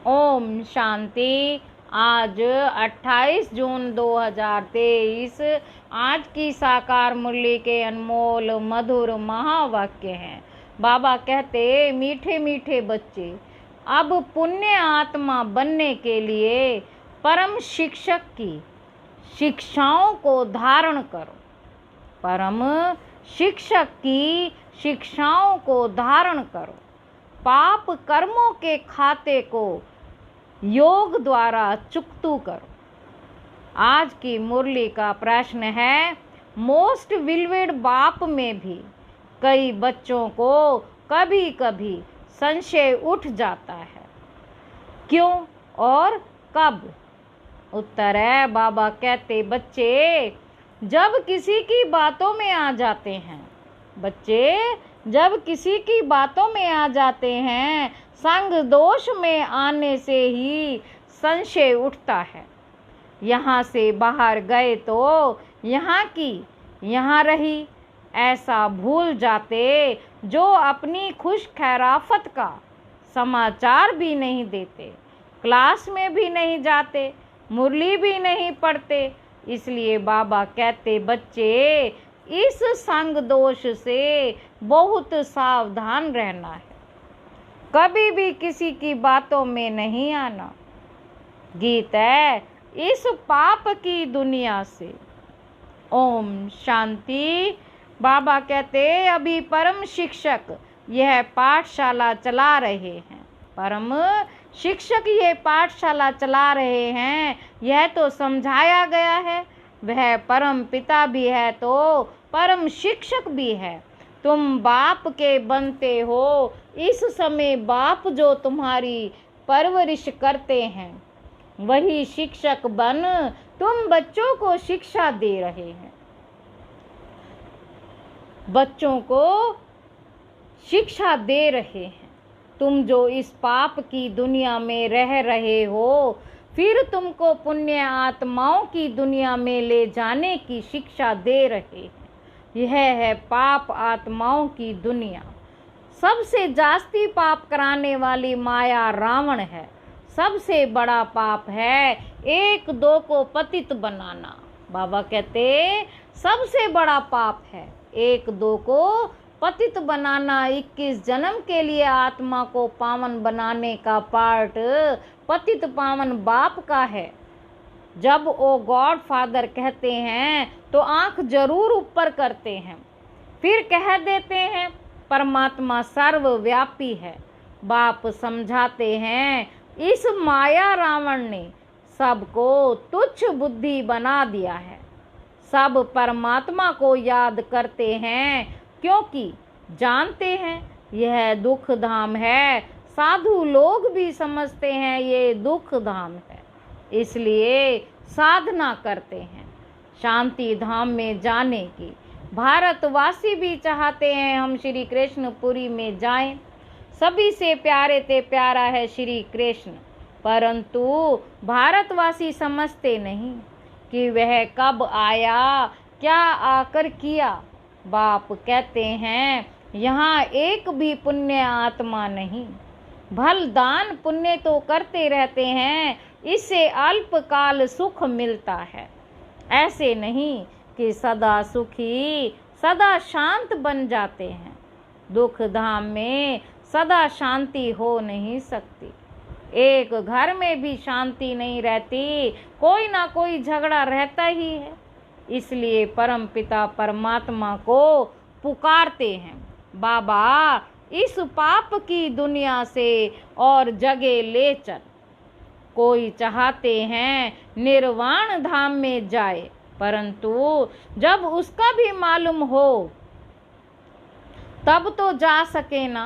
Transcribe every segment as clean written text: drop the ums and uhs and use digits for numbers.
ओम शांति। आज 28 जून 2023 आज की साकार मुरली के अनमोल मधुर महावाक्य हैं। बाबा कहते, मीठे मीठे बच्चे, अब पुण्य आत्मा बनने के लिए परम शिक्षक की शिक्षाओं को धारण करो। परम शिक्षक की शिक्षाओं को धारण करो। पाप कर्मों के खाते को योग द्वारा चुकतू करो। आज की मुरली का प्रश्न है, मोस्ट विलवेड बाप में भी कई बच्चों को कभी कभी संशय उठ जाता है, क्यों और कब? उत्तर है, बाबा कहते, बच्चे जब किसी की बातों में आ जाते हैं, जब किसी की बातों में आ जाते हैं, संग दोष में आने से ही संशय उठता है। यहाँ से बाहर गए तो यहाँ की यहाँ रही, ऐसा भूल जाते जो अपनी खुश खैराफत का समाचार भी नहीं देते, क्लास में भी नहीं जाते, मुरली भी नहीं पढ़ते। इसलिए बाबा कहते, बच्चे इस संग दोष से बहुत सावधान रहना है, कभी भी किसी की बातों में नहीं आना। गीत है, इस पाप की दुनिया से। ओम शांति। बाबा कहते, अभी परम शिक्षक यह पाठशाला चला रहे हैं। परम शिक्षक ये पाठशाला चला रहे हैं, यह तो समझाया गया है। वह परम पिता भी है तो परम शिक्षक भी है। तुम बाप के बनते हो, इस समय बाप जो तुम्हारी परवरिश करते हैं वही शिक्षक बन तुम बच्चों को शिक्षा दे रहे हैं। बच्चों को शिक्षा दे रहे हैं। तुम जो इस पाप की दुनिया में रह रहे हो, फिर तुमको पुण्य आत्माओं की दुनिया में ले जाने की शिक्षा दे रहे हैं। यह है पाप आत्माओं की दुनिया। सबसे जास्ती पाप कराने वाली माया रावण है। सबसे बड़ा पाप है एक दो को पतित बनाना। बाबा कहते, सबसे बड़ा पाप है एक दो को पतित बनाना। 21 जन्म के लिए आत्मा को पावन बनाने का पार्ट पतित पावन बाप का है। जब ओ गॉड फादर कहते हैं तो आंख जरूर ऊपर करते हैं, फिर कह देते हैं परमात्मा सर्वव्यापी है। बाप समझाते हैं, इस माया रावण ने सबको तुच्छ बुद्धि बना दिया है। सब परमात्मा को याद करते हैं क्योंकि जानते हैं यह दुख धाम है। साधु लोग भी समझते हैं ये दुख धाम है, इसलिए साधना करते हैं शांति धाम में जाने की। भारतवासी भी चाहते हैं हम श्री कृष्णपुरी में जाएं। सभी से प्यारे ते प्यारा है श्री कृष्ण, परंतु भारतवासी समझते नहीं कि वह कब आया, क्या आकर किया। बाप कहते हैं, यहाँ एक भी पुण्य आत्मा नहीं। भल दान पुण्य तो करते रहते हैं, इससे अल्पकाल सुख मिलता है। ऐसे नहीं कि सदा सुखी सदा शांत बन जाते हैं। दुख धाम में सदा शांति हो नहीं सकती। एक घर में भी शांति नहीं रहती, कोई ना कोई झगड़ा रहता ही है। इसलिए परम पिता परमात्मा को पुकारते हैं, बाबा इस पाप की दुनिया से और जगह ले चल। कोई चाहते हैं निर्वाण धाम में जाए, परंतु जब उसका भी मालूम हो तब तो जा सके ना।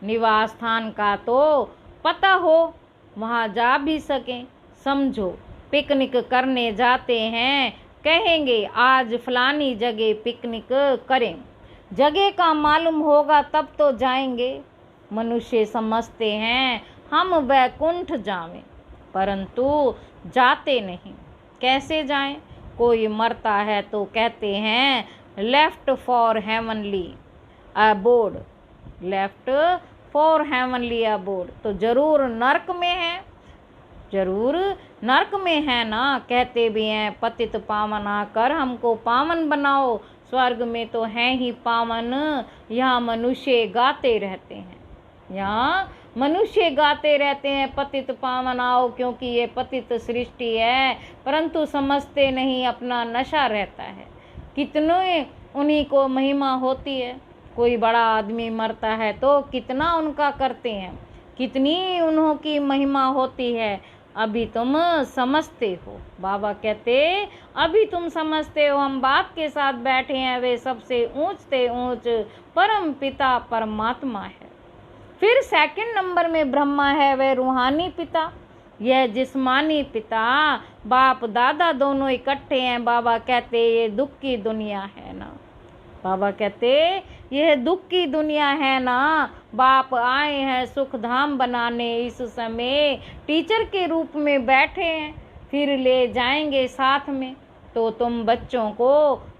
निवास स्थान का तो पता हो, वहाँ जा भी सकें। समझो पिकनिक करने जाते हैं, कहेंगे आज फलानी जगह पिकनिक करें। जगह का मालूम होगा तब तो जाएंगे। मनुष्य समझते हैं हम वैकुंठ जावें, परंतु जाते नहीं। कैसे जाएं? कोई मरता है तो कहते हैं left for heavenly abode, left for heavenly abode, तो जरूर नरक में है। जरूर नरक में है ना। कहते भी हैं पतित पावन आकर हमको पावन बनाओ, स्वर्ग में तो है ही पावन, यहाँ मनुष्य गाते रहते हैं, यहाँ मनुष्य गाते रहते हैं पतित पावन आओ, क्योंकि ये पतित सृष्टि है, परंतु समझते नहीं, अपना नशा रहता है। कितने उन्हीं को महिमा होती है। कोई बड़ा आदमी मरता है तो कितना उनका करते हैं, कितनी उन्हों की महिमा होती है। अभी तुम समझते हो, बाबा कहते अभी तुम समझते हो। हम बाप के साथ बैठे हैं, वे सबसे ऊंचते ऊंच परम पिता परमात्मा है। फिर सेकंड नंबर में ब्रह्मा है, वह रूहानी पिता। यह जिस्मानी पिता बाप दादा दोनों इकट्ठे हैं। बाबा कहते ये दुख की दुनिया है ना, बाबा कहते यह दुख की दुनिया है ना। बाप आए हैं सुख धाम बनाने, इस समय टीचर के रूप में बैठे हैं, फिर ले जाएंगे साथ में। तो तुम बच्चों को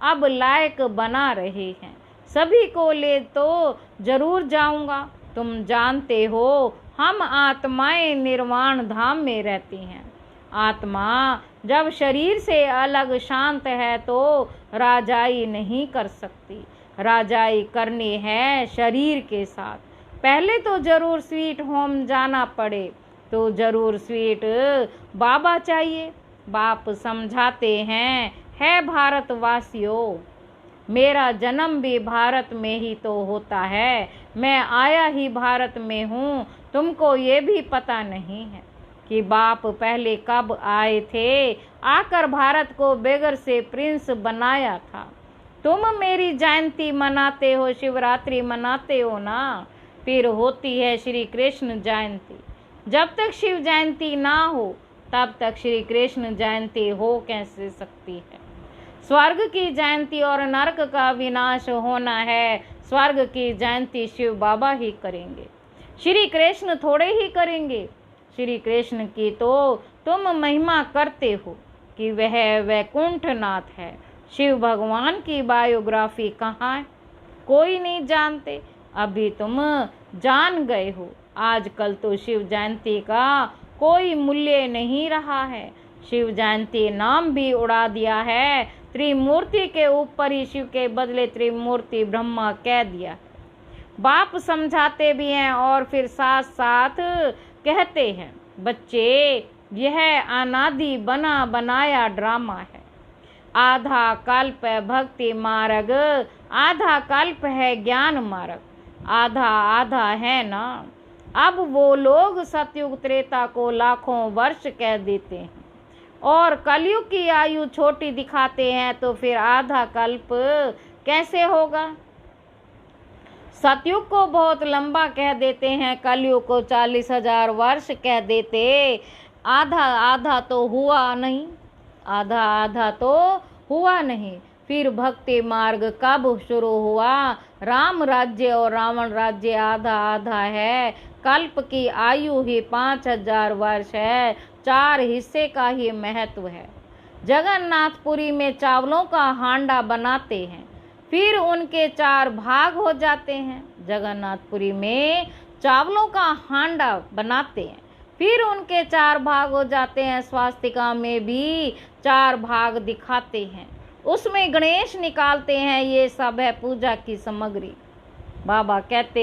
अब लायक बना रहे हैं, सभी को ले तो जरूर जाऊंगा। तुम जानते हो हम आत्माएं निर्वाण धाम में रहती हैं। आत्मा जब शरीर से अलग शांत है तो राजाई नहीं कर सकती, राजाई करनी है शरीर के साथ। पहले तो जरूर स्वीट होम जाना पड़े तो जरूर स्वीट बाबा चाहिए। बाप समझाते हैं, है भारतवासियों, मेरा जन्म भी भारत में ही तो होता है, मैं आया ही भारत में हूँ। तुमको ये भी पता नहीं है कि बाप पहले कब आए थे, आकर भारत को बेगर से प्रिंस बनाया था। तुम मेरी जयंती मनाते हो, शिवरात्रि मनाते हो ना, फिर होती है श्री कृष्ण जयंती। जब तक शिव जयंती ना हो तब तक श्री कृष्ण जयंती हो कैसे सकती है। स्वर्ग की जयंती और नरक का विनाश होना है, स्वर्ग की जयंती शिव बाबा ही करेंगे, श्री कृष्ण थोड़े ही करेंगे। श्री कृष्ण की तो तुम महिमा करते हो कि वह वैकुंठनाथ है। शिव भगवान की बायोग्राफी कहाँ है, कोई नहीं जानते, अभी तुम जान गए हो। आजकल तो शिव जयंती का कोई मूल्य नहीं रहा है, शिव जयंती नाम भी उड़ा दिया है। त्रिमूर्ति के ऊपर ही शिव के बदले त्रिमूर्ति ब्रह्मा कह दिया। बाप समझाते भी हैं और फिर साथ साथ कहते हैं, बच्चे यह अनादि बना बनाया ड्रामा है। आधा कल्प भक्ति मार्ग, आधा कल्प है ज्ञान मार्ग, आधा आधा है ना। अब वो लोग सतयुग त्रेता को लाखों वर्ष कह देते हैं और कलयुग की आयु छोटी दिखाते हैं, तो फिर आधा कल्प कैसे होगा। सतयुग को बहुत लंबा कह देते हैं, कलयुग को 40,000 वर्ष कह देते। आधा आधा तो हुआ नहीं, आधा आधा तो हुआ नहीं। फिर भक्ति मार्ग कब शुरू हुआ। राम राज्य और रावण राज्य आधा आधा है। कल्प की आयु ही 5,000 वर्ष है, 4 हिस्से का ही महत्व है। जगन्नाथपुरी में चावलों का हांडा बनाते हैं, फिर उनके 4 भाग हो जाते हैं। जगन्नाथपुरी में चावलों का हांडा बनाते हैं, फिर उनके 4 भाग हो जाते हैं। स्वास्तिका में भी 4 भाग दिखाते हैं, उसमें गणेश निकालते हैं। ये सब है पूजा की सामग्री। बाबा कहते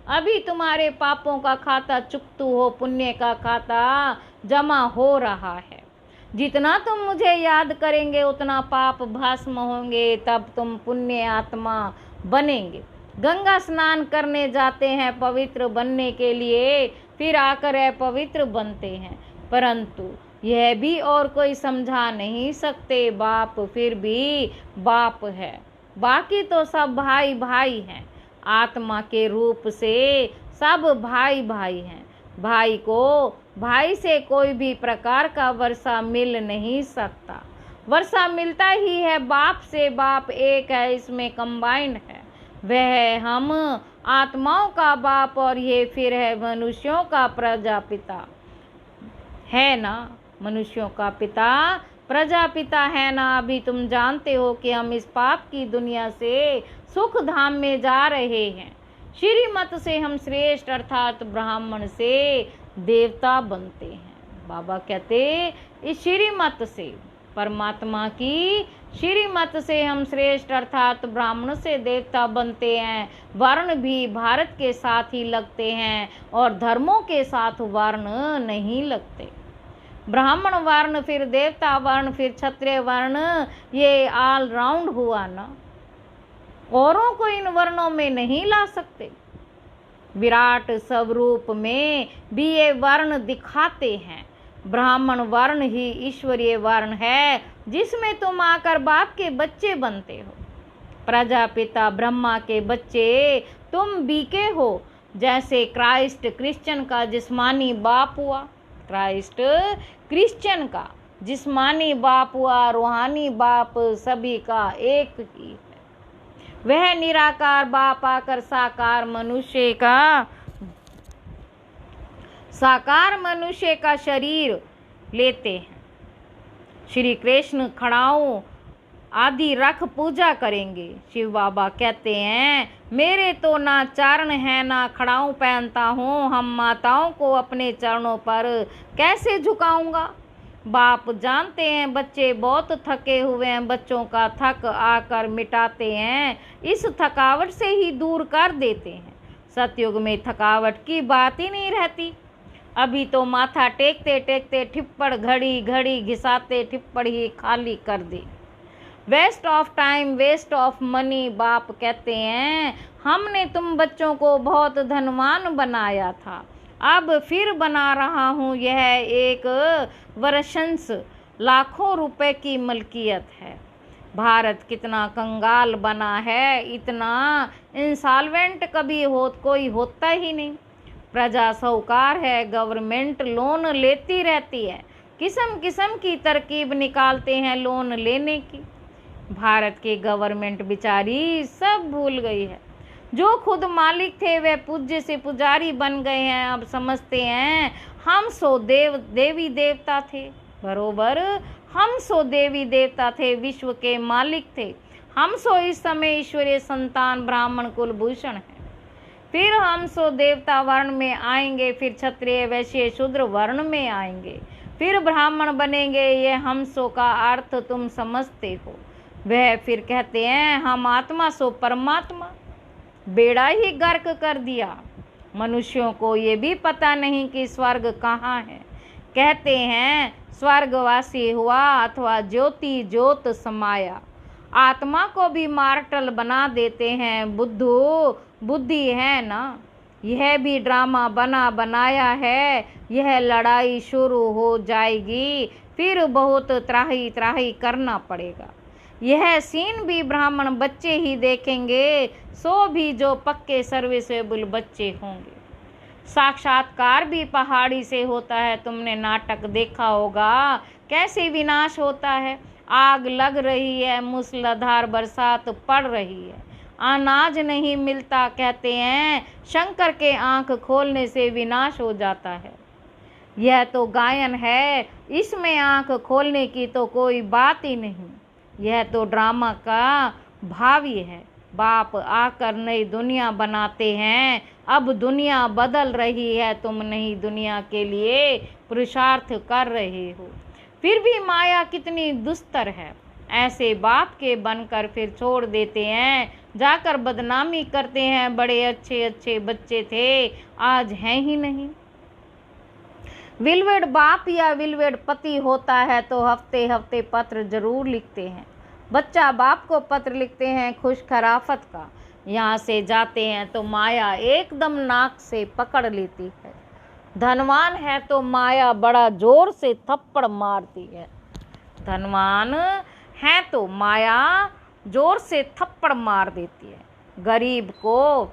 अभी तुम्हारे पापों का खाता चुकतू हो, पुण्य का खाता जमा हो रहा है। जितना तुम मुझे याद करेंगे उतना पाप भस्म होंगे, तब तुम पुण्य आत्मा बनेंगे। गंगा स्नान करने जाते हैं पवित्र बनने के लिए, फिर आकर पवित्र बनते हैं, परंतु यह भी और कोई समझा नहीं सकते। बाप फिर भी बाप है, बाकी तो सब भाई भाई हैं। आत्मा के रूप से सब भाई भाई हैं। भाई को भाई से कोई भी प्रकार का वर्षा मिल नहीं सकता। वर्षा मिलता ही है बाप से, बाप एक है, इसमें कंबाइंड है। वह है हम आत्माओं का बाप और ये फिर है मनुष्यों का प्रजापिता, है ना। मनुष्यों का पिता प्रजापिता है ना। अभी तुम जानते हो कि हम इस पाप की दुनिया से सुख धाम में जा रहे हैं। श्रीमत से हम श्रेष्ठ अर्थात ब्राह्मण से देवता बनते हैं। बाबा कहते इस श्रीमत से, परमात्मा की श्रीमत से हम श्रेष्ठ अर्थात ब्राह्मण से देवता बनते हैं। वर्ण भी भारत के साथ ही लगते हैं और धर्मों के साथ वर्ण नहीं लगते। ब्राह्मण वर्ण, फिर देवता वर्ण, फिर क्षत्रिय वर्ण, ये ऑल राउंड हुआ ना। औरों को इन वर्णों में नहीं ला सकते। विराट स्वरूप में भी ये वर्ण दिखाते हैं। ब्राह्मण वर्ण ही ईश्वरीय वर्ण है, जिसमें तुम आकर बाप के बच्चे बनते हो। प्रजापिता ब्रह्मा के बच्चे तुम बीके हो। जैसे क्राइस्ट क्रिश्चियन का जिस्मानी बाप हुआ, क्राइस्ट क्रिश्चियन का जिस्मानी बाप हुआ, रूहानी बाप सभी का एक ही है। वह निराकार बाप आकर साकार मनुष्य का शरीर लेते हैं। श्री कृष्ण खड़ाओं आदि रख पूजा करेंगे। शिव बाबा कहते हैं मेरे तो ना चारण है ना खड़ाऊं पहनता हूँ, हम माताओं को अपने चरणों पर कैसे झुकाऊंगा। बाप जानते हैं बच्चे बहुत थके हुए हैं, बच्चों का थक आकर मिटाते हैं, इस थकावट से ही दूर कर देते हैं। सतयुग में थकावट की बात ही नहीं रहती। अभी तो माथा टेकते टेकते ठिप्पड़ घड़ी घड़ी घिसाते ठिप्पड़ ही खाली कर दी। Waste of time, waste of money. बाप कहते हैं हमने तुम बच्चों को बहुत धनवान बनाया था, अब फिर बना रहा हूँ। यह एक वर्षंस लाखों रुपए की मलकियत है। भारत कितना कंगाल बना है, इतना इंसॉल्वेंट कभी कोई होता ही नहीं। प्रजा साहूकार है, गवर्नमेंट लोन लेती रहती है, किस्म किस्म की तरकीब निकालते हैं लोन लेने की। भारत की गवर्नमेंट बेचारी सब भूल गई है। जो खुद मालिक थे वे पूज्य से पुजारी बन गए हैं। अब समझते हैं हम सो देवी देवता थे। बरोबर, हम सो देवी देवता थे, विश्व के मालिक थे। हम सो इस समय ईश्वरीय संतान ब्राह्मण कुलभूषण है। फिर हम सो देवता वर्ण में आएंगे, फिर क्षत्रिय वैश्य शूद्र वर्ण में आएंगे, फिर ब्राह्मण बनेंगे। ये हम सो का अर्थ तुम समझते हो। वह फिर कहते हैं हम आत्मा सो परमात्मा। बेड़ा ही गर्क कर दिया। मनुष्यों को ये भी पता नहीं कि स्वर्ग कहाँ है। कहते हैं स्वर्गवासी हुआ अथवा ज्योति ज्योत समाया। आत्मा को भी मार्टल बना देते हैं। बुद्धि है ना, यह भी ड्रामा बना बनाया है। यह लड़ाई शुरू हो जाएगी, फिर बहुत त्राही त्राही करना पड़ेगा। यह सीन भी ब्राह्मण बच्चे ही देखेंगे, सो भी जो पक्के सर्विसेबल बच्चे होंगे। साक्षात्कार भी पहाड़ी से होता है। तुमने नाटक देखा होगा कैसे विनाश होता है। आग लग रही है, मूसलाधार बरसात पड़ रही है, अनाज नहीं मिलता। कहते हैं शंकर के आंख खोलने से विनाश हो जाता है। यह तो गायन है, इसमें आंख खोलने की तो कोई बात ही नहीं। यह तो ड्रामा का भावी है। बाप आकर नई दुनिया बनाते हैं। अब दुनिया बदल रही है, तुम नई दुनिया के लिए पुरुषार्थ कर रहे हो। फिर भी माया कितनी दुस्तर है। ऐसे बाप के बनकर फिर छोड़ देते हैं, जाकर बदनामी करते हैं। बड़े अच्छे अच्छे बच्चे थे, आज हैं ही नहीं। विलवेड बाप या विलवेड पति होता है तो हफ्ते हफ्ते पत्र जरूर लिखते हैं। बच्चा बाप को पत्र लिखते हैं खुश खराफत का। यहाँ से जाते हैं तो माया एकदम नाक से पकड़ लेती है। धनवान है तो माया बड़ा जोर से थप्पड़ मारती है। धनवान है तो माया जोर से थप्पड़ मार देती है। गरीब को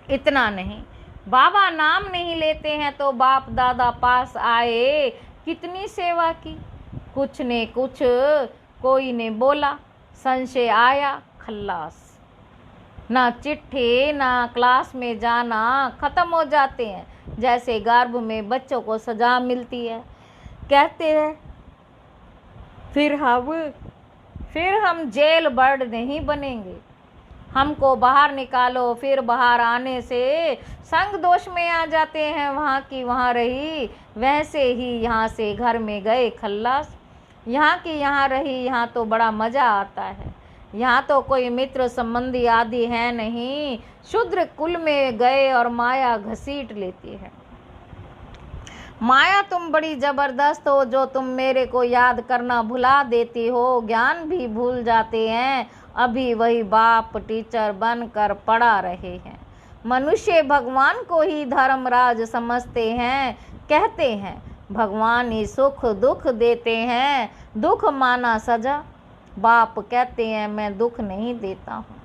इतना नहीं। बाबा नाम नहीं लेते हैं तो बाप दादा पास आए, कितनी सेवा की। कुछ ने कुछ कोई ने बोला, संशय आया, खल्लास। ना चिट्ठी ना क्लास में जाना, ख़त्म हो जाते हैं। जैसे गर्भ में बच्चों को सजा मिलती है। कहते हैं फिर हम जेल बर्ड नहीं बनेंगे, हमको बाहर निकालो, फिर बाहर आने से संग दोष में आ जाते हैं। वहाँ की वहाँ रही, वैसे ही यहाँ से घर में गए खल्लास। यहाँ की यहाँ रही, यहाँ तो बड़ा मज़ा आता है। यहाँ तो कोई मित्र संबंधी आदि है नहीं। शूद्र कुल में गए और माया घसीट लेती है। माया तुम बड़ी जबरदस्त हो, जो तुम मेरे को याद करना भुला देती हो। ज्ञान भी भूल जाते हैं, अभी वही बाप टीचर बनकर पढ़ा रहे हैं। मनुष्य भगवान को ही धर्मराज समझते हैं, कहते हैं भगवान ही सुख दुख देते हैं, दुख माना सजा। बाप कहते हैं मैं दुख नहीं देता हूँ।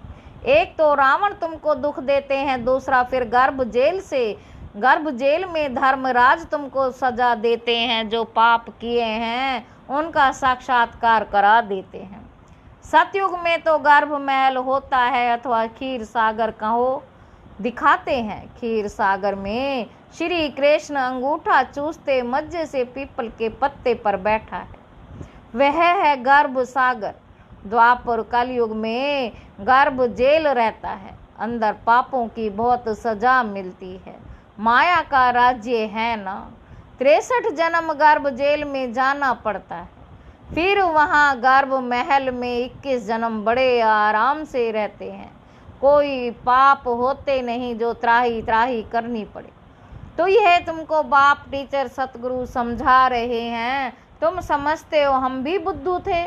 एक तो रावण तुमको दुख देते हैं, दूसरा फिर गर्भ जेल में धर्मराज तुमको सजा देते हैं। जो पाप किए हैं उनका साक्षात्कार करा देते हैं। सतयुग में तो गर्भ महल होता है, अथवा खीर सागर कहो दिखाते हैं। खीर सागर में श्री कृष्ण अंगूठा चूसते मज्जे से पीपल के पत्ते पर बैठा है, वह है गर्भ सागर। द्वापर कलयुग में गर्भ जेल रहता है, अंदर पापों की बहुत सजा मिलती है। माया का राज्य है ना, 63 जन्म गर्भ जेल में जाना पड़ता है। फिर वहाँ गर्भ महल में 21 जन्म बड़े आराम से रहते हैं। कोई पाप होते नहीं जो त्राही त्राही करनी पड़े। तो यह तुमको बाप टीचर सतगुरु समझा रहे हैं। तुम समझते हो हम भी बुद्धू थे,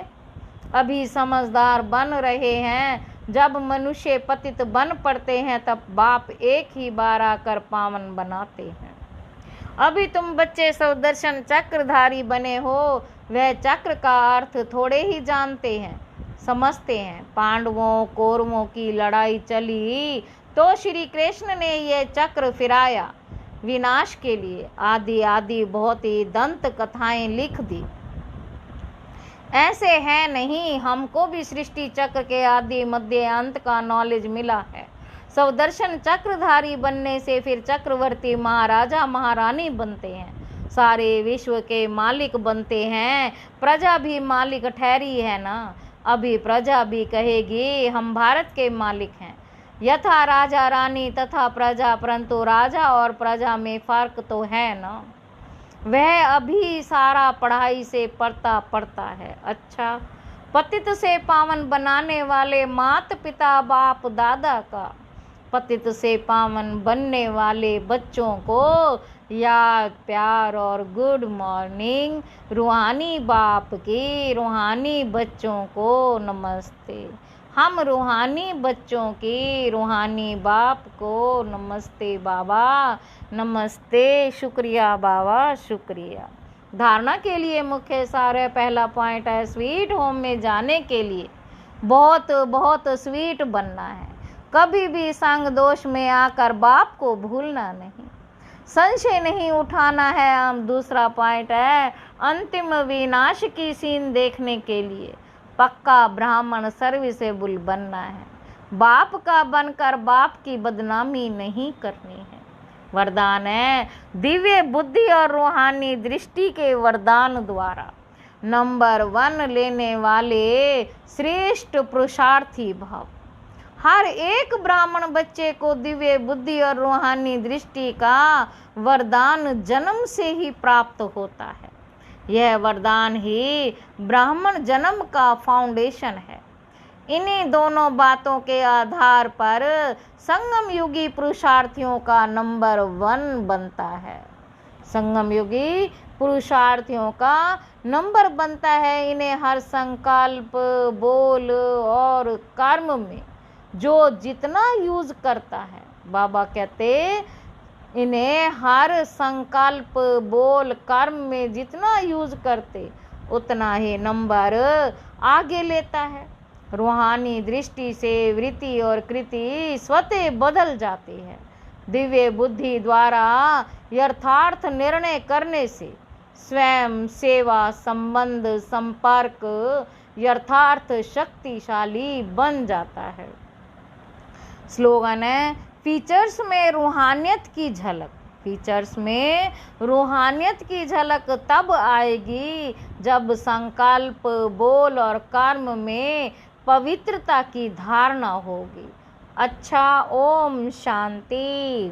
अभी समझदार बन रहे हैं। जब मनुष्य पतित बन पड़ते हैं तब बाप एक ही बार आकर पावन बनाते हैं। अभी तुम बच्चे सुदर्शन चक्रधारी बने हो, वह चक्र का अर्थ थोड़े ही जानते हैं, समझते हैं। पांडवों कौरवों की लड़ाई चली तो श्री कृष्ण ने यह चक्र फिराया विनाश के लिए। आदि आदि बहुत ही दंत कथाएं लिख दी। ऐसे है नहीं, हमको भी सृष्टि चक्र के आदि मध्य अंत का नॉलेज मिला है। सुदर्शन चक्रधारी बनने से फिर चक्रवर्ती महाराजा महारानी बनते हैं, सारे विश्व के मालिक बनते हैं। प्रजा भी मालिक ठहरी है ना। अभी प्रजा भी कहेगी हम भारत के मालिक हैं। यथा राजा रानी तथा प्रजा, परंतु राजा और प्रजा में फर्क तो है ना। वह अभी सारा पढ़ाई से पढ़ता है। अच्छा, पतित से पावन बनाने वाले मात पिता बाप दादा का, पतित से पावन बनने वाले बच्चों को याद प्यार और गुड मॉर्निंग। रूहानी बाप की रूहानी बच्चों को नमस्ते। हम रूहानी बच्चों की रूहानी बाप को नमस्ते बाबा, नमस्ते। शुक्रिया बाबा, शुक्रिया। धारणा के लिए मुख्य सार है। पहला पॉइंट है स्वीट होम में जाने के लिए बहुत बहुत स्वीट बनना है। कभी भी संग दोष में आकर बाप को भूलना नहीं, संशय नहीं उठाना है। हम दूसरा पॉइंट है अंतिम विनाश की सीन देखने के लिए पक्का ब्राह्मण सर्विसेबल बनना है। बाप का बनकर बाप की बदनामी नहीं करनी है। वरदान है दिव्य बुद्धि और रूहानी दृष्टि के वरदान द्वारा नंबर 1 लेने वाले श्रेष्ठ पुरुषार्थी भाव। हर एक ब्राह्मण बच्चे को दिव्य बुद्धि और रूहानी दृष्टि का वरदान जन्म से ही प्राप्त होता है। यह वरदान ही ब्राह्मण जन्म का फाउंडेशन है। इन्हीं दोनों बातों के आधार पर संगम युगी पुरुषार्थियों का नंबर 1 बनता है। संगम युगी पुरुषार्थियों का नंबर बनता है। इन्हें हर संकल्प, बोल और कर्म में जो जितना यूज करता है, बाबा कहते इन्हें हर संकल्प, बोल, कर्म में जितना यूज करते उतना ही नंबर आगे लेता है। रूहानी दृष्टि से वृत्ति और कृति स्वतः बदल जाती है। दिव्य बुद्धि द्वारा यथार्थ निर्णय करने से स्वयं, सेवा, संबंध, संपर्क यथार्थ शक्तिशाली बन जाता है। स्लोगन है फीचर्स में रूहानियत की झलक। फीचर्स में रूहानियत की झलक तब आएगी जब संकल्प, बोल और कर्म में पवित्रता की धारणा होगी। अच्छा, ओम शांति।